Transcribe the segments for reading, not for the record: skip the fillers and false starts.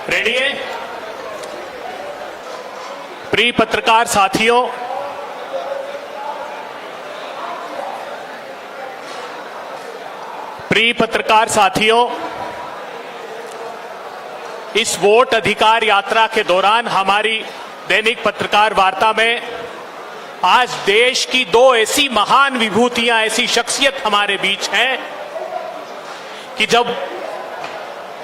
Ready है? प्रिय पत्रकार साथियों, इस वोट अधिकार यात्रा के दौरान हमारी दैनिक पत्रकार वार्ता में आज देश की दो ऐसी महान विभूतियां, ऐसी शख्सियत हमारे बीच हैं कि जब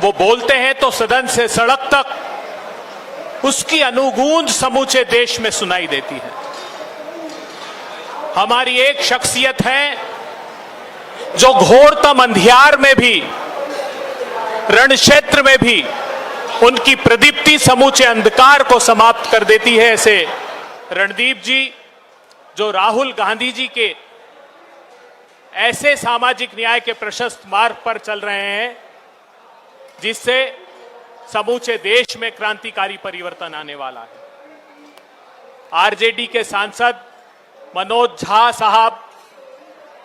वो बोलते हैं तो सदन से सड़क तक उसकी अनुगूंज समूचे देश में सुनाई देती है। हमारी एक शख्सियत है जो घोरतम अंधियार में भी, रण क्षेत्र में भी उनकी प्रदीप्ति समूचे अंधकार को समाप्त कर देती है। ऐसे रणदीप जी जो राहुल गांधी जी के ऐसे सामाजिक न्याय के प्रशस्त मार्ग पर चल रहे हैं जिससे समूचे देश में क्रांतिकारी परिवर्तन आने वाला है। आरजेडी के सांसद मनोज झा साहब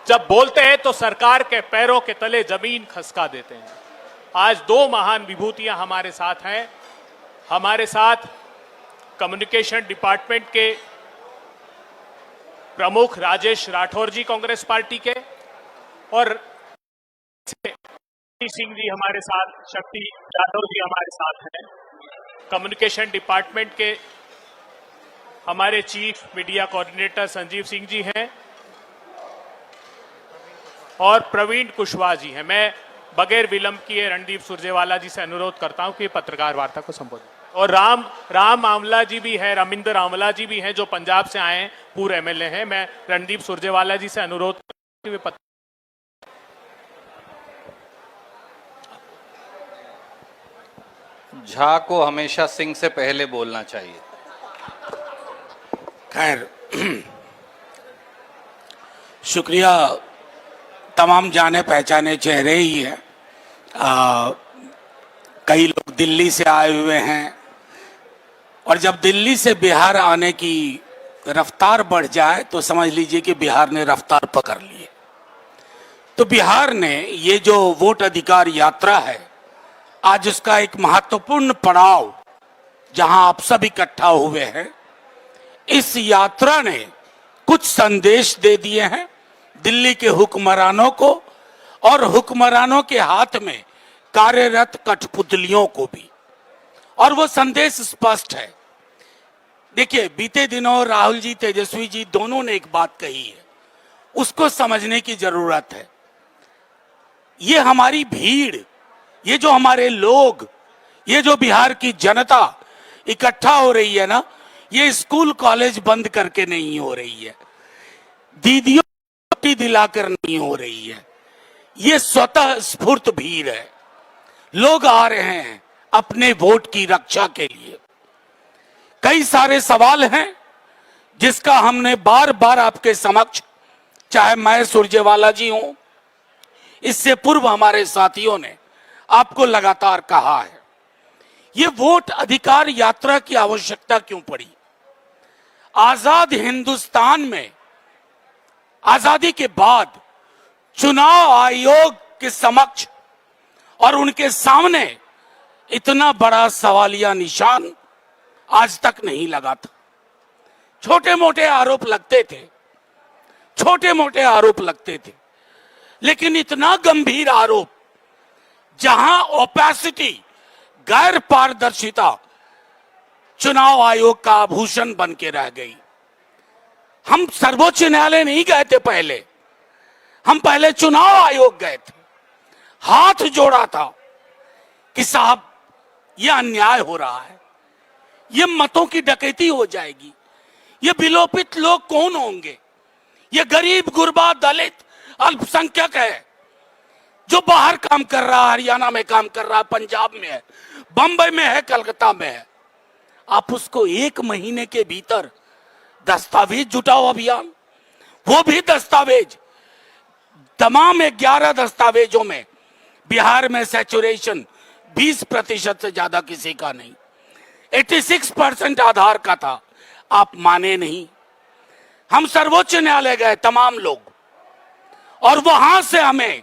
जब बोलते हैं तो सरकार के पैरों के तले जमीन खसका देते हैं। आज दो महान विभूतियां हमारे साथ हैं। हमारे साथ कम्युनिकेशन डिपार्टमेंट के प्रमुख राजेश राठौर जी कांग्रेस पार्टी के, और सिंह जी हमारे साथ, शक्ति यादव जी हमारे साथ हैं। कम्युनिकेशन डिपार्टमेंट के हमारे chief media coordinator Sanjeev Singh ji हैं और प्रवीण कुशवाहा जी हैं। मैं बगैर विलंब किए रणदीप सुरजेवाला जी से अनुरोध करता हूं कि पत्रकार वार्ता को संबोधित। और राम आंवला जी भी है, रमिंदर आंवला जी भी हैं जो पंजाब से आए हैं, पूर्व एमएलए हैं। मैं रणदीप सुरजेवाला जी से अनुरोध करता हूं कि झा को हमेशा सिंह से पहले बोलना चाहिए। खैर, शुक्रिया। तमाम जाने पहचाने चेहरे ही हैं। कई लोग दिल्ली से आए हुए हैं और जब दिल्ली से बिहार आने की रफ्तार बढ़ जाए तो समझ लीजिए कि बिहार ने रफ्तार पकड़ ली है। तो बिहार ने ये जो वोट अधिकार यात्रा है, आज उसका एक महत्वपूर्ण पड़ाव जहां आप सब इकट्ठा हुए हैं, इस यात्रा ने कुछ संदेश दे दिए हैं दिल्ली के हुक्मरानों को और हुक्मरानों के हाथ में कार्यरत कठपुतलियों को भी। और वो संदेश स्पष्ट है। देखिए, बीते दिनों राहुल जी, तेजस्वी जी दोनों ने एक बात कही है, उसको समझने की जरूरत है। ये हमारी भीड़, ये जो हमारे लोग, ये जो बिहार की जनता इकट्ठा हो रही है ना, ये स्कूल कॉलेज बंद करके नहीं हो रही है, दीदियों को दिलाकर नहीं हो रही है। ये स्वतः स्फूर्त भीड़ है। लोग आ रहे हैं अपने वोट की रक्षा के लिए। कई सारे सवाल हैं जिसका हमने बार बार आपके समक्ष, चाहे मैं सुरजेवाला जी हूं, इससे पूर्व हमारे साथियों ने आपको लगातार कहा है। ये वोट अधिकार यात्रा की आवश्यकता क्यों पड़ी? आजाद हिंदुस्तान में आजादी के बाद चुनाव आयोग के समक्ष और उनके सामने इतना बड़ा सवालिया निशान आज तक नहीं लगा था। छोटे मोटे आरोप लगते थे, छोटे मोटे आरोप लगते थे, लेकिन इतना गंभीर आरोप जहां ओपेसिटी, गैर पारदर्शिता चुनाव आयोग का आभूषण बन के रह गई। हम सर्वोच्च न्यायालय नहीं गए थे पहले, हम पहले चुनाव आयोग गए थे, हाथ जोड़ा था कि साहब ये अन्याय हो रहा है, ये मतों की डकैती हो जाएगी, ये विलोपित लोग कौन होंगे, ये गरीब गुरबा दलित अल्पसंख्यक है जो बाहर काम कर रहा है, हरियाणा में काम कर रहा है, पंजाब में है, बंबई में है, कलकत्ता में है। आप उसको 1 महीने के भीतर दस्तावेज जुटाओ अभियान, वो भी दस्तावेज, तमाम 11 दस्तावेजों में बिहार में सैचुरेशन 20% से ज्यादा किसी का नहीं, 86% आधार का था। आप माने नहीं। हम सर्वोच्च न्यायालय गए तमाम लोग, और वहां से हमें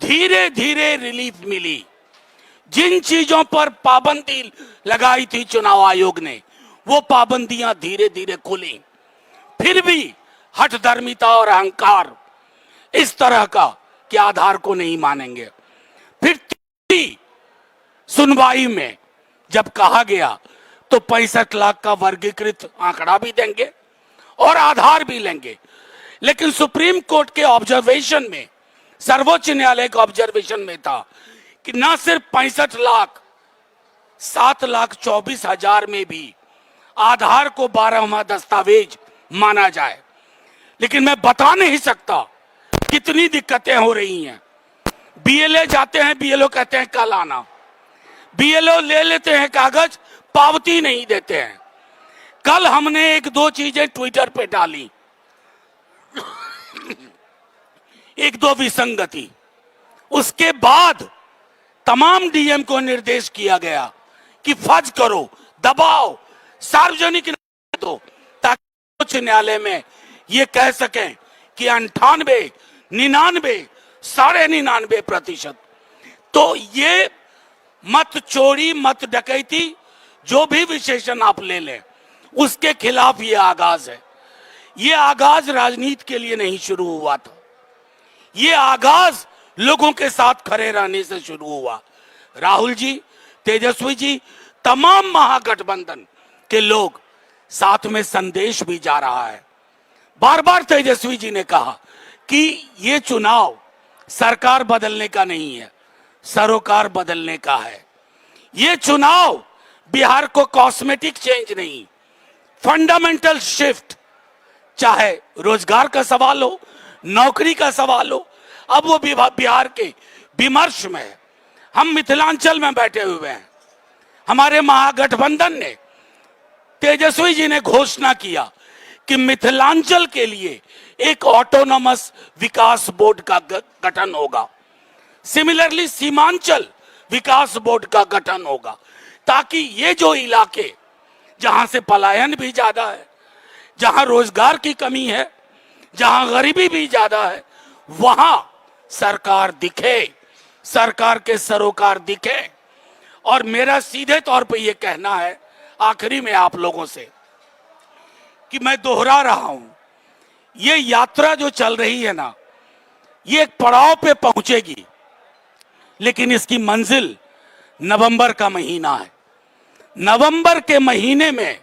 धीरे धीरे रिलीफ मिली। जिन चीजों पर पाबंदी लगाई थी चुनाव आयोग ने, वो पाबंदियां धीरे धीरे खुली। फिर भी हठधर्मिता और अहंकार इस तरह का कि आधार को नहीं मानेंगे। फिर तीसरी सुनवाई में जब कहा गया तो 65 लाख का वर्गीकृत आंकड़ा भी देंगे और आधार भी लेंगे। लेकिन सुप्रीम कोर्ट के ऑब्जर्वेशन में, सर्वोच्च न्यायालय के ऑब्जर्वेशन में था कि ना सिर्फ 65 लाख, 7,24,000 में भी आधार को 12वां दस्तावेज माना जाए। लेकिन मैं बता नहीं सकता कितनी दिक्कतें हो रही हैं। बीएलओ जाते हैं, बीएलओ कहते हैं कल आना, बीएलओ ले लेते हैं कागज, पावती नहीं देते हैं। कल हमने 1-2 चीजें ट्विटर पे डाली, 1-2 विसंगति। उसके बाद तमाम डीएम को निर्देश किया गया कि फर्ज करो, दबाओ, सार्वजनिक दो, ताकि उच्च न्यायालय में ये कह सकें कि 98, 99, 99.5%। तो ये मत चोरी, मत डकैती, जो भी विशेषण आप ले लें, उसके खिलाफ ये आगाज है। ये आगाज राजनीति के लिए नहीं शुरू हुआ था, ये आगाज लोगों के साथ खड़े रहने से शुरू हुआ। राहुल जी, तेजस्वी जी, तमाम महागठबंधन के लोग साथ में संदेश भी जा रहा है। बार बार तेजस्वी जी ने कहा कि ये चुनाव सरकार बदलने का नहीं है, सरोकार बदलने का है। ये चुनाव बिहार को कॉस्मेटिक चेंज नहीं, फंडामेंटल शिफ्ट, चाहे रोजगार का सवाल हो, नौकरी का सवाल हो, अब वो बिहार के विमर्श में है। हम मिथिलांचल में बैठे हुए हैं, हमारे महागठबंधन ने, तेजस्वी जी ने घोषणा किया कि मिथिलांचल के लिए एक ऑटोनोमस विकास बोर्ड का गठन होगा। सिमिलरली सीमांचल विकास बोर्ड का गठन होगा, ताकि ये जो इलाके जहां से पलायन भी ज्यादा है, जहां रोजगार की कमी है, जहां गरीबी भी ज्यादा है, वहां सरकार दिखे, सरकार के सरोकार दिखे। और मेरा सीधे तौर पे ये कहना है आखिरी में आप लोगों से कि मैं दोहरा रहा हूं, ये यात्रा जो चल रही है ना, ये एक पड़ाव पे पहुंचेगी, लेकिन इसकी मंजिल नवंबर का महीना है। नवंबर के महीने में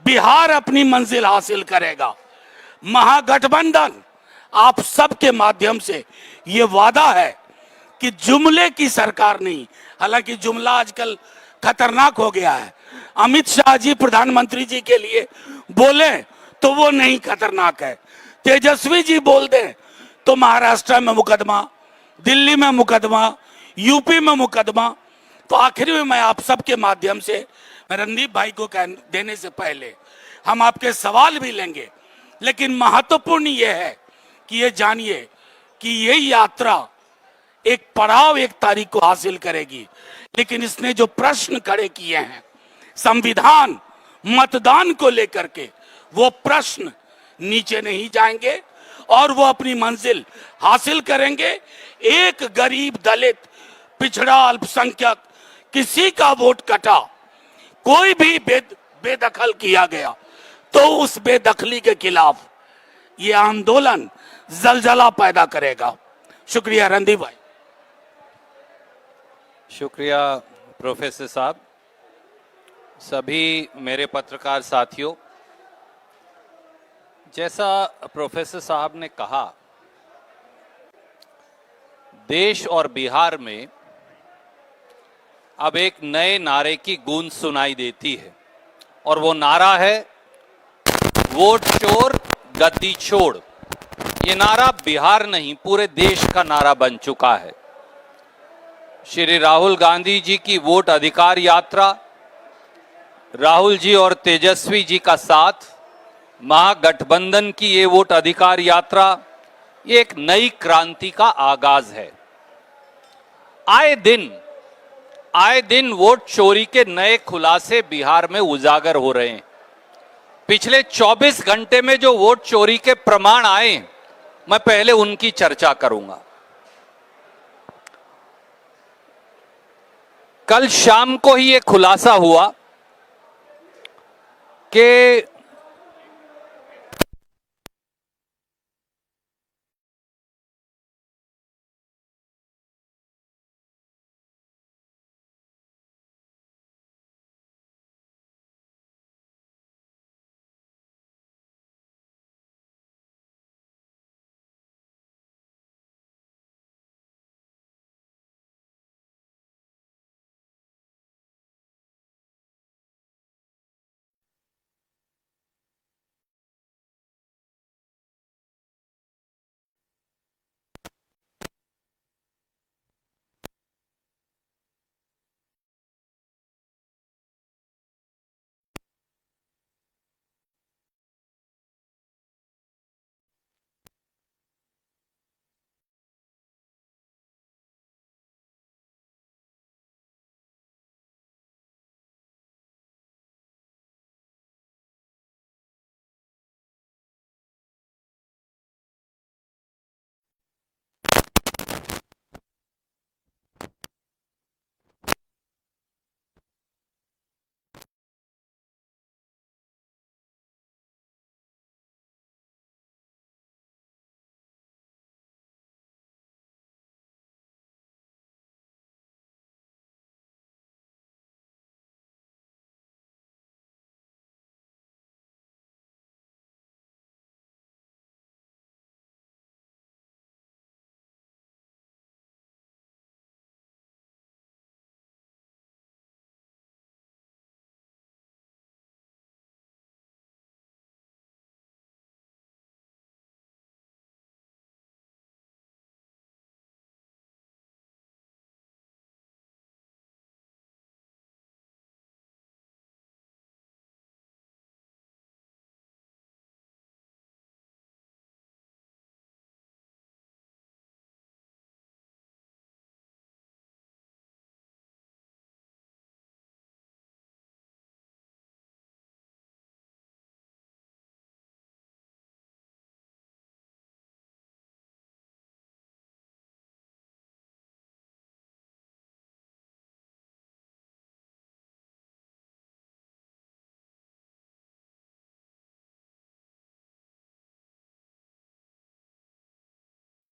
बिहार अपनी मंजिल हासिल करेगा। महागठबंधन आप सबके माध्यम से ये वादा है कि जुमले की सरकार नहीं, हालांकि जुमला आजकल खतरनाक हो गया है। अमित शाह जी प्रधानमंत्री जी के लिए बोले तो वो नहीं खतरनाक है, तेजस्वी जी बोल दें तो महाराष्ट्र में मुकदमा, दिल्ली में मुकदमा, यूपी में मुकदमा। तो आखिर में मैं आप सबके माध्यम से, रणदीप भाई को देने से पहले हम आपके सवाल भी लेंगे, लेकिन महत्वपूर्ण यह है कि ये जानिए कि ये यात्रा एक पड़ाव, एक तारीख को हासिल करेगी। लेकिन इसने जो प्रश्न खड़े किए हैं संविधान, मतदान को लेकर के, वो प्रश्न नीचे नहीं जाएंगे और वो अपनी मंजिल हासिल करेंगे। एक गरीब, दलित, पिछड़ा, अल्पसंख्यक, किसी का वोट कटा, कोई भी बेदखल किया गया, तो उस बेदखली के खिलाफ ये आंदोलन जलजला पैदा करेगा। शुक्रिया रणदीप भाई। शुक्रिया प्रोफेसर साहब। सभी मेरे पत्रकार साथियों, जैसा प्रोफेसर साहब ने कहा, देश और बिहार में अब एक नए नारे की गूंज सुनाई देती है, और वो नारा है वोट चोर गद्दी छोड़। ये नारा बिहार नहीं, पूरे देश का नारा बन चुका है। श्री राहुल गांधी जी की वोट अधिकार यात्रा, राहुल जी और तेजस्वी जी का साथ, महागठबंधन की ये वोट अधिकार यात्रा, ये एक नई क्रांति का आगाज है। आए दिन वोट चोरी के नए खुलासे बिहार में उजागर हो रहे हैं। पिछले 24 घंटे में जो वोट चोरी के प्रमाण आए, मैं पहले उनकी चर्चा करूंगा। कल शाम को ही ये खुलासा हुआ कि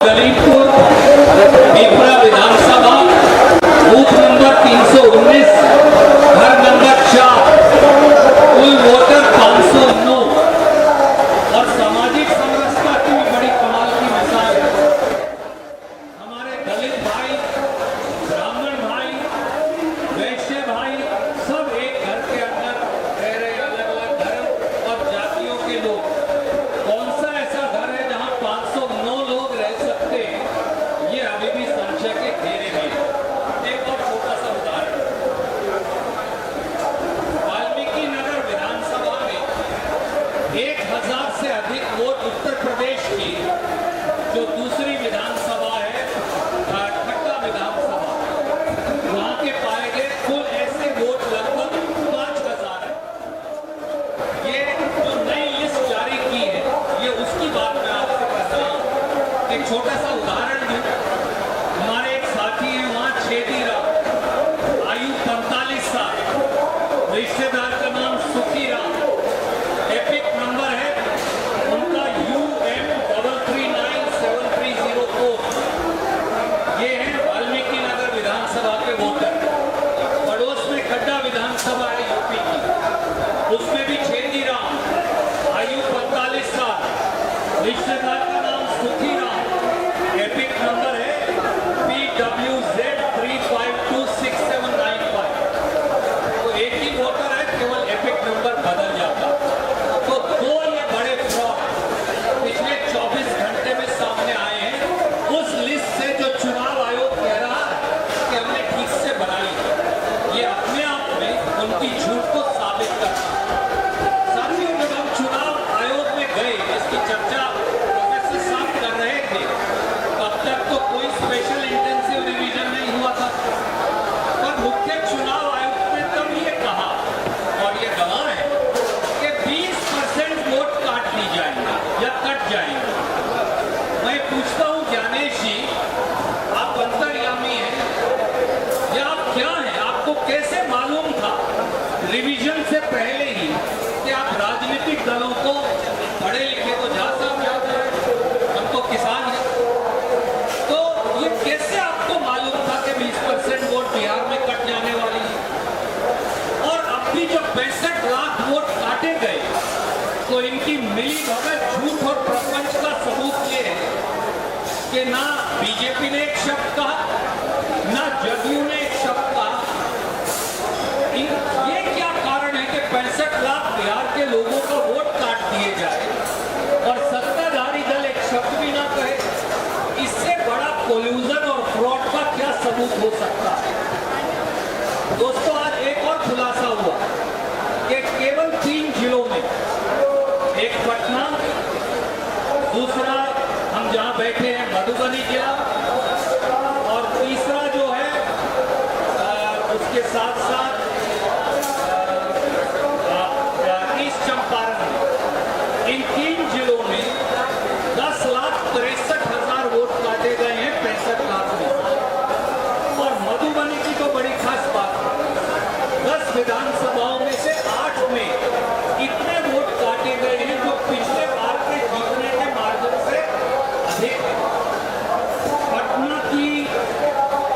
ललितपुर पिपरा विधानसभा बूथ नंबर 319 घर नंबर 4 कुल वोटर 509 और सामाजिक समरसता की बड़ी कमाल की मिसाल है। हमारे दलित भाई, ब्राह्मण भाई, वैश्य भाई सब एक घर के अंदर रह रहे, अलग अलग धर्म और जातियों के लोग। कौन सा ऐसा घर है जहां 509 लोग रह सकते हैं? ये अभी भी संशय के घेरे में है। एक और छोटा सा उदाहरण, वाल्मीकि नगर विधानसभा में 1000 से अधिक वोट उत्तर प्रदेश की जो दूसरी विधानसभा है ठक्का विधानसभा, वहां के पाए गए कुल ऐसे वोट लगभग 5000 है। ये जो नई लिस्ट जारी की है, ये उसकी बात मैं आपसे कर रहा हूं। एक छोटा सा उदाहरण दूं, हमारे एक साथी हैं वहां छेदीराम, आयु 45 साल, रिश्तेदार का नाम सुखीराम, एपिक नंबर है उनका UM3397304। ये है वाल्मीकि नगर विधानसभा के वोटर। पड़ोस में खड्डा विधानसभा है यूपी की, उसमें भी छेदीराम, आयु 45 साल, रिश्तेदार का नाम सुखीराम, एपिक नंबर है PWZ3526795। तो एक ही वोटर है, केवल एपिक नंबर बदल जाता। तो दो ये बड़े फ्रॉड पिछले 24 घंटे में सामने आए हैं। उस लिस्ट से जो चुनाव आयोग कह रहा है कि हमने ठीक से बनाई, ये अपने आप में उनकी झूठ को साबित करता है। साथियों, जब हम चुनाव आयोग में गए, इसकी चर्चा प्रोफेसर साहब कर रहे थे, तब तक तो कोई स्पेशल इंटेंसिव रिवीजन नहीं हुआ था। पर मुख्य चुनाव आयुक्त ने तब ये कहा, और ये गवाह है, कि 20% वोट काट दी जाएंगे या कट जाएंगे। मैं पूछता हूं ज्ञानेश जी, आप अंतर्यामी हैं या आप क्या हैं? आपको ना बीजेपी ने एक शब्द कहा, ना जदयू ने एक शब्द कहा। ये क्या कारण है कि 65 लाख बिहार के लोगों का वोट काट दिए जाए और सत्ताधारी दल एक शब्द भी ना कहे? इससे बड़ा कोल्यूजन और फ्रॉड का क्या सबूत हो सकता है? दोस्तों, आज एक और खुलासा हुआ कि केवल 3 जिलों में, एक पटना, दूसरा हम जहां बैठे हैं मधुबनी जिला, और तीसरा जो है उसके साथ साथ ईस्ट चंपारण, इन 3 जिलों में 10,63,000 वोट काटे गए हैं 65 लाख में। और मधुबनी की तो बड़ी खास बात है, 10 विधानसभाओं में से 8 में इतने वोट काटे गए हैं जो पिछले बार के जीतने के मार्जिन से अधिक है। पटना की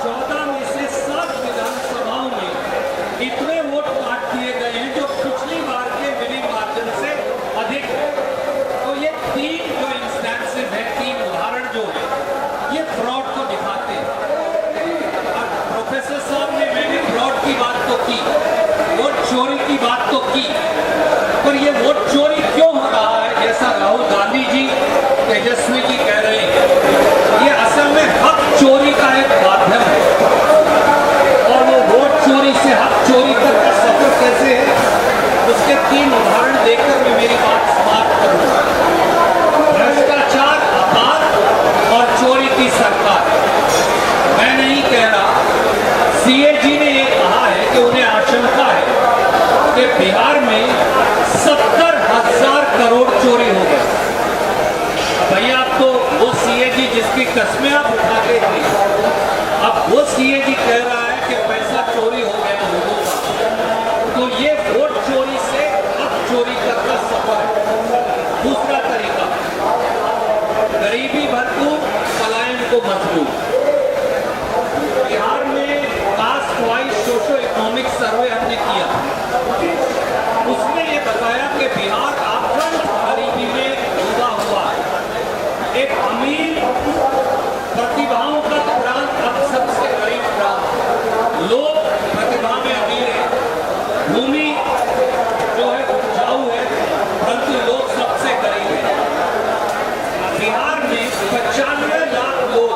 14 में से 7 विधानसभाओं में इतने वोट काट दिए गए हैं जो पिछली बार के मिली मार्जिन से अधिक है। तो ये 3 जो इंस्टेंसेस हैं, 3 उदाहरण जो है, ये फ्रॉड को दिखाते हैं। प्रोफेसर साहब ने, मैंने फ्रॉड की बात तो की, वोट चोरी की बात तो की, पर ये वोट चोरी क्यों हो रहा है जैसा राहुल गांधी जी, तेजस्वी जी कह रहे हैं? ये असल में हक चोरी का एक माध्यम है, और वो वोट चोरी से हक चोरी तक का सफर कैसे है, उसके 3 उदाहरण देकर मैं मेरी बात समाप्त करूंगा। भ्रष्टाचार, अपराध और चोरी की सरकार। मैं नहीं कह रहा, सीएजी ने ये कहा है कि उन्हें आशंका है कि बिहार में 70,000 करोड़ चोरी हो गए। भैया, आप तो वो सीएजी जिसकी कस्में आप उठाते थे, अब वो सीएजी कह रहा है कि पैसा चोरी हो गया लोगों का। तो ये वोट चोरी से हक चोरी तक का सफर है। दूसरा तरीका, गरीबी भरपूर, पलायन को मजबूर। बिहार में caste wise socio economic survey हमने किया, उसने ये बताया कि बिहार आक्रमण गरीबी में डूबा हुआ है। एक अमीर प्रतिभाओं का प्रांत अब सबसे गरीब प्रांत। लोग प्रतिभा में अमीर है, भूमि जो है उपजाऊ है, परंतु लोग सबसे गरीब है। बिहार में 95 लाख लोग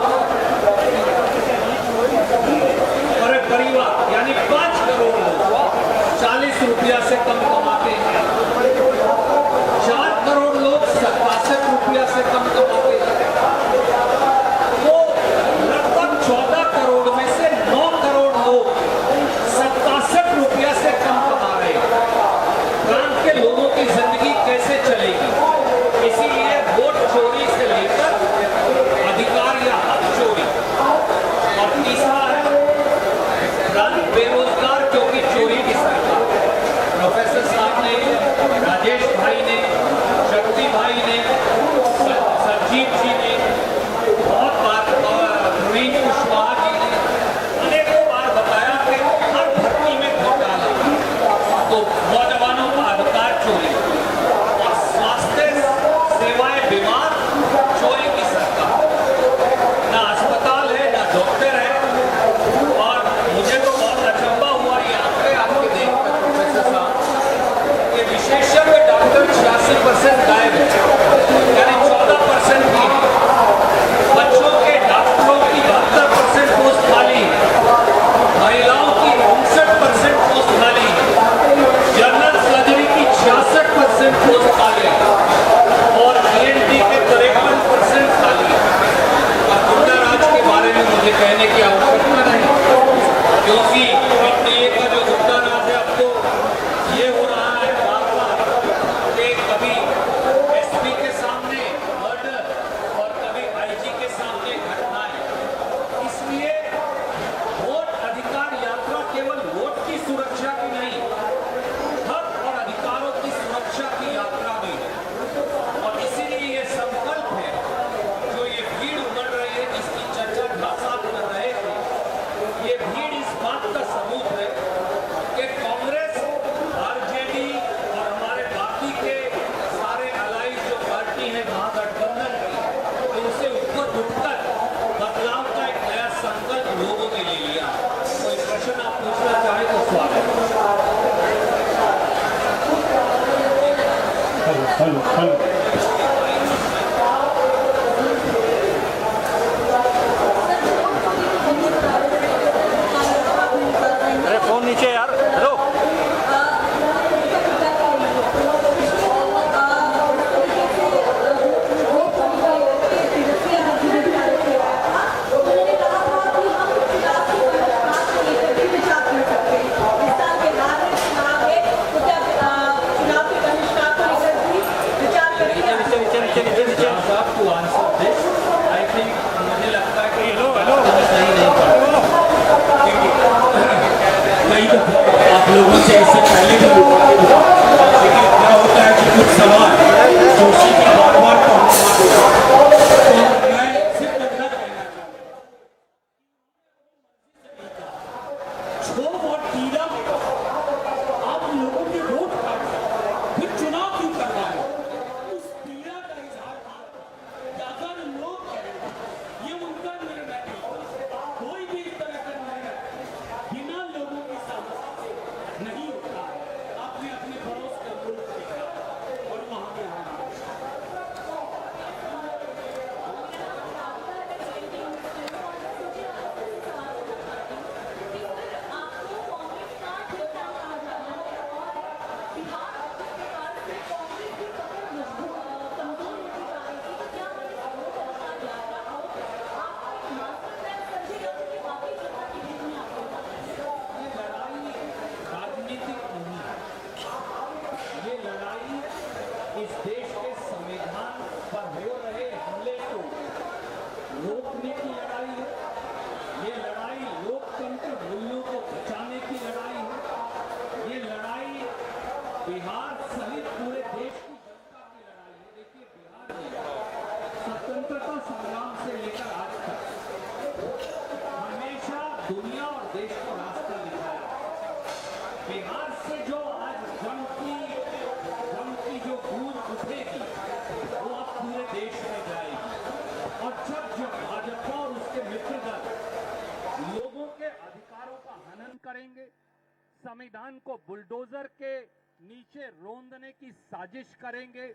और परिवार, यानी 5 करोड़ लोग 40 रुपया से कम कमाते हैं। 4 करोड़ लोग 67 रुपया से कम कमाते हैं। अरे फोन नीचे यार, hello. To answer this, I think मुझे लगता है कि सही नहीं कई दफा आप लोगों से इससे पहले भी लेकिन क्या होता है कि कुछ सवाल जोशी के बार बार तो मैं सिर्फ इतना कहना चाहता हूं, छो वोट पीला में आप लोगों के वोट काट फिर चुनाव क्यों कर रहा है? उस पीड़ा का इजहार अगर लोग करें ये उनका निर्णय है। कोई भी इस तरह का निर्णय बिना लोगों की सहमति से नहीं होता है। आपने अपने पड़ोस का मुल्क देखा और वहां पे राजनीतिक नहीं है। ये लड़ाई इस देश के संविधान पर हो रहे हमले को रोकने की लड़ाई है। ये लड़ाई लोकतंत्र मूल्यों को बचाने की लड़ाई है। ये लड़ाई बिहार सहित पूरे देश की जनता की लड़ाई है। देखिए बिहार में स्वतंत्रता संग्राम से लेकर आज तक हमेशा दुनिया और देश को रास्ता दिखाया। बिहार से जो आज जंग की जो गूंज उठेगी वो अब पूरे देश में जाएगी। और जब भाजपा और उसके मित्र दल लोगों के अधिकारों का हनन करेंगे, संविधान को बुलडोजर के नीचे रोंदने की साजिश करेंगे,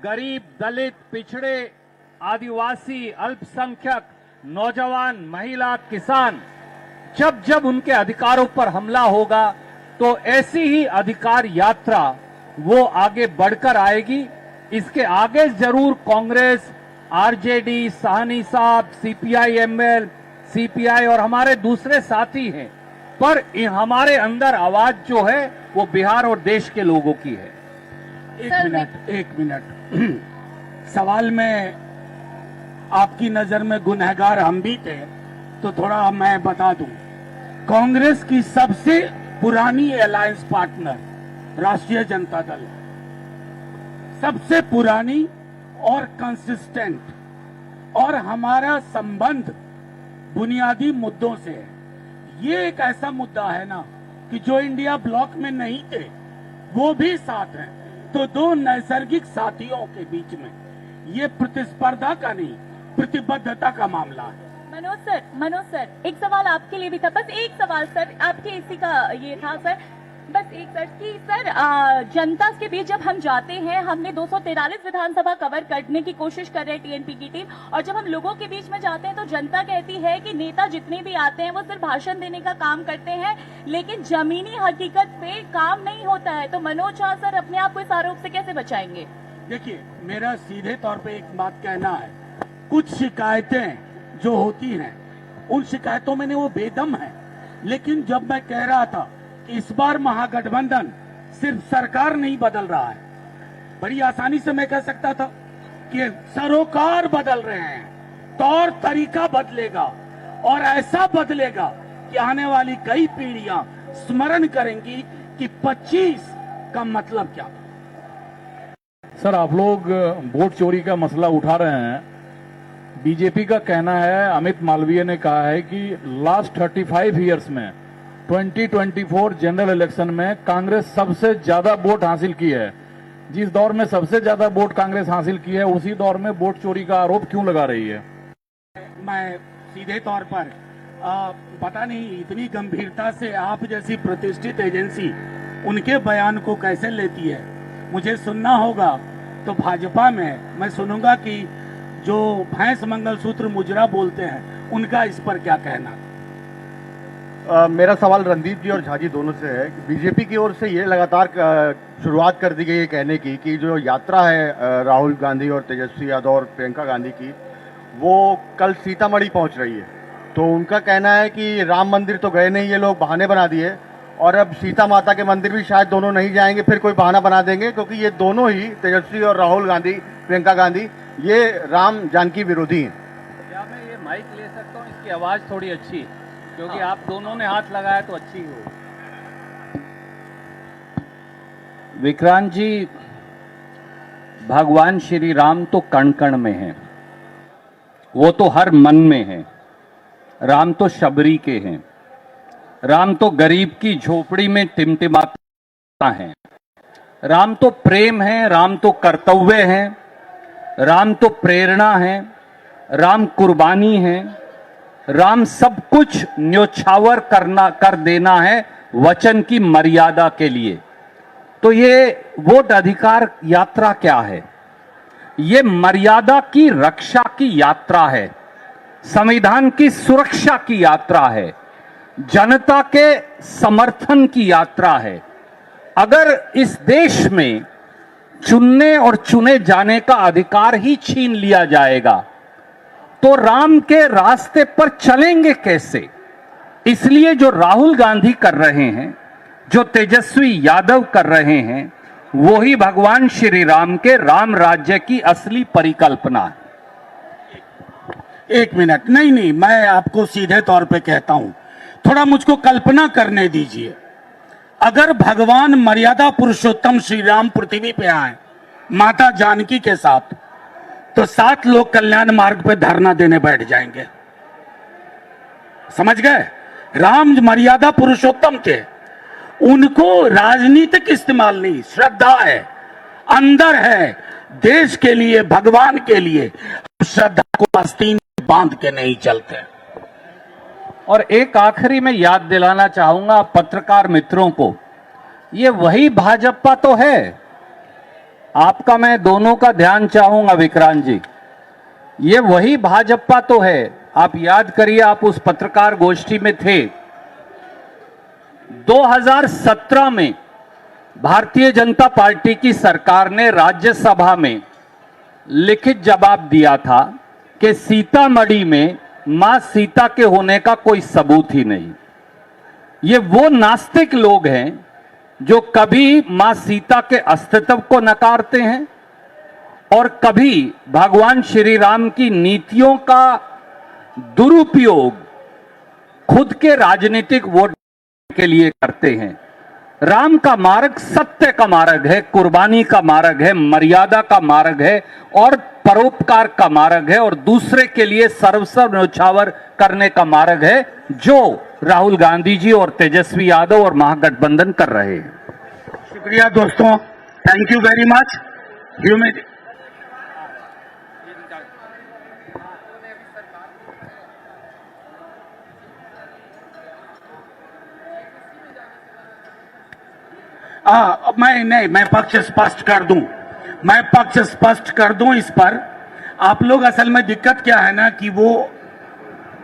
गरीब, दलित, पिछड़े, आदिवासी, अल्पसंख्यक, नौजवान, महिला, किसान, जब उनके अधिकारों पर हमला होगा तो ऐसी ही अधिकार यात्रा वो आगे बढ़कर आएगी। इसके आगे जरूर कांग्रेस, आरजेडी, साहनी साहब, सीपीआई-एमएल, सीपीआई और हमारे दूसरे साथी हैं, पर हमारे अंदर आवाज जो है वो बिहार और देश के लोगों की है। एक मिनट सवाल में आपकी नजर में गुनहगार हम भी थे, तो थोड़ा मैं बता दूं। कांग्रेस की सबसे पुरानी अलायंस पार्टनर राष्ट्रीय जनता दल है, सबसे पुरानी और कंसिस्टेंट, और हमारा संबंध बुनियादी मुद्दों से है। ये एक ऐसा मुद्दा है ना कि जो इंडिया ब्लॉक में नहीं थे वो भी साथ हैं, तो दो नैसर्गिक साथियों के बीच में ये प्रतिस्पर्धा का नहीं, प्रतिबद्धता का मामला है। मनोज सर, एक सवाल आपके लिए भी था, बस एक सवाल सर, आपके इसी का ये था सर, बस एक सर कि सर जनता के बीच जब हम जाते हैं, हमने 243 विधानसभा कवर करने की कोशिश कर रहे हैं टीएनपी की टीम, और जब हम लोगों के बीच में जाते हैं तो जनता कहती है कि नेता जितने भी आते हैं वो सिर्फ भाषण देने का काम करते हैं, लेकिन जमीनी हकीकत पे काम नहीं होता है। तो मनोज झा सर अपने आप को इस आरोप से कैसे बचाएंगे? देखिए, मेरा सीधे तौर पे एक बात कहना है, कुछ शिकायतें जो होती हैं उन शिकायतों में वो बेदम है, लेकिन जब मैं कह रहा था कि इस बार महागठबंधन सिर्फ सरकार नहीं बदल रहा है, बड़ी आसानी से मैं कह सकता था कि सरोकार बदल रहे हैं, तौर तरीका बदलेगा और ऐसा बदलेगा कि आने वाली कई पीढ़ियां स्मरण करेंगी कि 25 का मतलब क्या था। सर, आप लोग वोट चोरी का मसला उठा रहे हैं। बीजेपी का कहना है, अमित मालवीय ने कहा है कि लास्ट 35 इयर्स में 2024 जनरल इलेक्शन में कांग्रेस सबसे ज्यादा वोट हासिल की है। जिस दौर में सबसे ज्यादा वोट कांग्रेस हासिल की है, उसी दौर में वोट चोरी का आरोप क्यों लगा रही है? मैं सीधे तौर पर पता नहीं इतनी गंभीरता से आप जैसी प्रतिष्ठित एजेंसी उनके बयान को कैसे लेती है। मुझे सुनना होगा तो भाजपा में मैं सुनूंगा कि जो भैंस मंगलसूत्र मुजरा बोलते हैं उनका इस पर क्या कहना। मेरा सवाल रणदीप जी और झा जी दोनों से है। बीजेपी की ओर से ये लगातार शुरुआत कर दी गई है कहने की कि जो यात्रा है राहुल गांधी और तेजस्वी यादव और प्रियंका गांधी की, वो कल सीतामढ़ी पहुंच रही है। तो उनका कहना है कि राम मंदिर तो गए नहीं ये लोग, बहाने बना दिए, और अब सीता माता के मंदिर भी शायद दोनों नहीं जाएंगे, फिर कोई बहाना बना देंगे, क्योंकि ये दोनों ही तेजस्वी और राहुल गांधी, प्रियंका गांधी, ये राम जानकी विरोधी हैं। क्या मैं ये माइक ले सकता हूँ? इसकी आवाज़ थोड़ी अच्छी, क्योंकि आप दोनों ने हाथ लगाया तो अच्छी हो। विक्रांत जी, भगवान श्री राम तो कण कण में हैं, वो तो हर मन में हैं। राम तो शबरी के हैं, राम तो गरीब की झोपड़ी में टिमटिमाता है। राम तो प्रेम है, राम तो कर्तव्य है, राम तो प्रेरणा है, राम कुर्बानी है, राम सब कुछ न्योछावर कर देना है वचन की मर्यादा के लिए। तो ये वोट अधिकार यात्रा क्या है? ये मर्यादा की रक्षा की यात्रा है, संविधान की सुरक्षा की यात्रा है, जनता के समर्थन की यात्रा है। अगर इस देश में चुनने और चुने जाने का अधिकार ही छीन लिया जाएगा तो राम के रास्ते पर चलेंगे कैसे? इसलिए जो राहुल गांधी कर रहे हैं, जो तेजस्वी यादव कर रहे हैं, वो ही भगवान श्री राम के राम राज्य की असली परिकल्पना है। एक मिनट, नहीं, मैं आपको सीधे तौर पे कहता हूं, थोड़ा मुझको कल्पना करने दीजिए। अगर भगवान मर्यादा पुरुषोत्तम श्री राम पृथ्वी पे आए माता जानकी के साथ, तो 7 लोग कल्याण मार्ग पे धरना देने बैठ जाएंगे। समझ गए? राम मर्यादा पुरुषोत्तम थे, उनको राजनीतिक इस्तेमाल नहीं, श्रद्धा है, अंदर है, देश के लिए, भगवान के लिए। श्रद्धा को आस्तीन बांध के नहीं चलते। और एक आखिरी में याद दिलाना चाहूंगा पत्रकार मित्रों को, ये वही भाजपा तो है। आपका मैं दोनों का ध्यान चाहूंगा विक्रांत जी, ये वही भाजपा तो है। आप याद करिए, आप उस पत्रकार गोष्ठी में थे। 2017 में भारतीय जनता पार्टी की सरकार ने राज्यसभा में लिखित जवाब दिया था कि सीतामढ़ी में मां सीता के होने का कोई सबूत ही नहीं। ये वो नास्तिक लोग हैं जो कभी मां सीता के अस्तित्व को नकारते हैं और कभी भगवान श्री राम की नीतियों का दुरुपयोग खुद के राजनीतिक वोट के लिए करते हैं। राम का मार्ग सत्य का मार्ग है, कुर्बानी का मार्ग है, मर्यादा का मार्ग है और परोपकार का मार्ग है, और दूसरे के लिए सर्वस्व न्योछावर करने का मार्ग है, जो राहुल गांधी जी और तेजस्वी यादव और महागठबंधन कर रहे हैं। शुक्रिया दोस्तों, थैंक यू वेरी मच। मैं पक्ष स्पष्ट कर दूं इस पर। आप लोग असल में दिक्कत क्या है ना कि वो,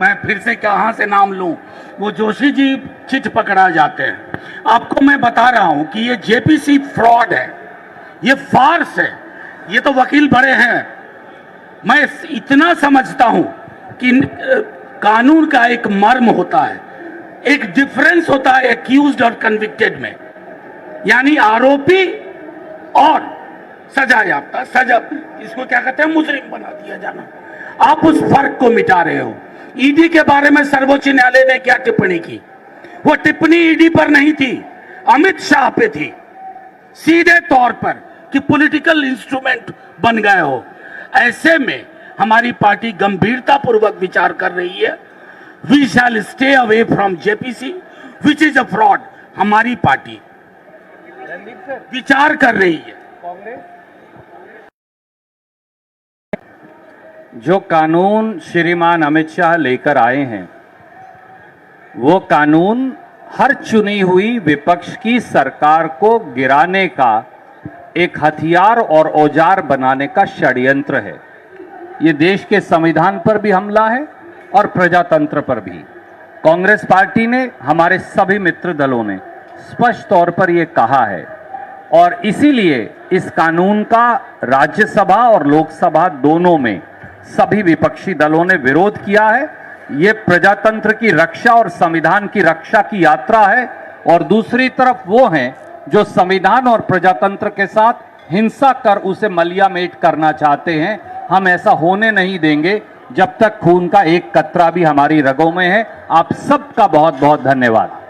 मैं फिर से कहां से नाम लूं, वो जोशी जी चिट पकड़ा जाते हैं। आपको मैं बता रहा हूं कि ये जेपीसी फ्रॉड है, ये फार्स है, ये तो वकील बड़े हैं। मैं इतना समझता हूं कि कानून का एक मर्म होता है, एक डिफरेंस होता है एक्यूज्ड और कन्विक्टेड में, यानी आरोपी और सजा याफ्ता, सजा, इसको क्या कहते हैं, मुजरिम बना दिया जाना। आप उस फर्क को मिटा रहे हो। ईडी के बारे में सर्वोच्च न्यायालय ने क्या टिप्पणी की? वो टिप्पणी ईडी पर नहीं थी, अमित शाह पे थी, सीधे तौर पर, कि पॉलिटिकल इंस्ट्रूमेंट बन गए हो। ऐसे में हमारी पार्टी गंभीरता पूर्वक विचार कर रही है। We shall stay away from JPC which is a fraud. हमारी पार्टी विचार कर रही है। जो कानून श्रीमान अमित शाह लेकर आए हैं, वो कानून हर चुनी हुई विपक्ष की सरकार को गिराने का एक हथियार और औजार बनाने का षड्यंत्र है। ये देश के संविधान पर भी हमला है और प्रजातंत्र पर भी। कांग्रेस पार्टी ने, हमारे सभी मित्र दलों ने स्पष्ट तौर पर यह कहा है और इसीलिए इस कानून का राज्यसभा और लोकसभा दोनों में सभी विपक्षी दलों ने विरोध किया है। ये प्रजातंत्र की रक्षा और संविधान की रक्षा की यात्रा है और दूसरी तरफ वो हैं जो संविधान और प्रजातंत्र के साथ हिंसा कर उसे मलियामेट करना चाहते हैं। हम ऐसा होने नहीं देंगे जब तक खून का एक कतरा भी हमारी रगों में है। आप सबका बहुत बहुत धन्यवाद।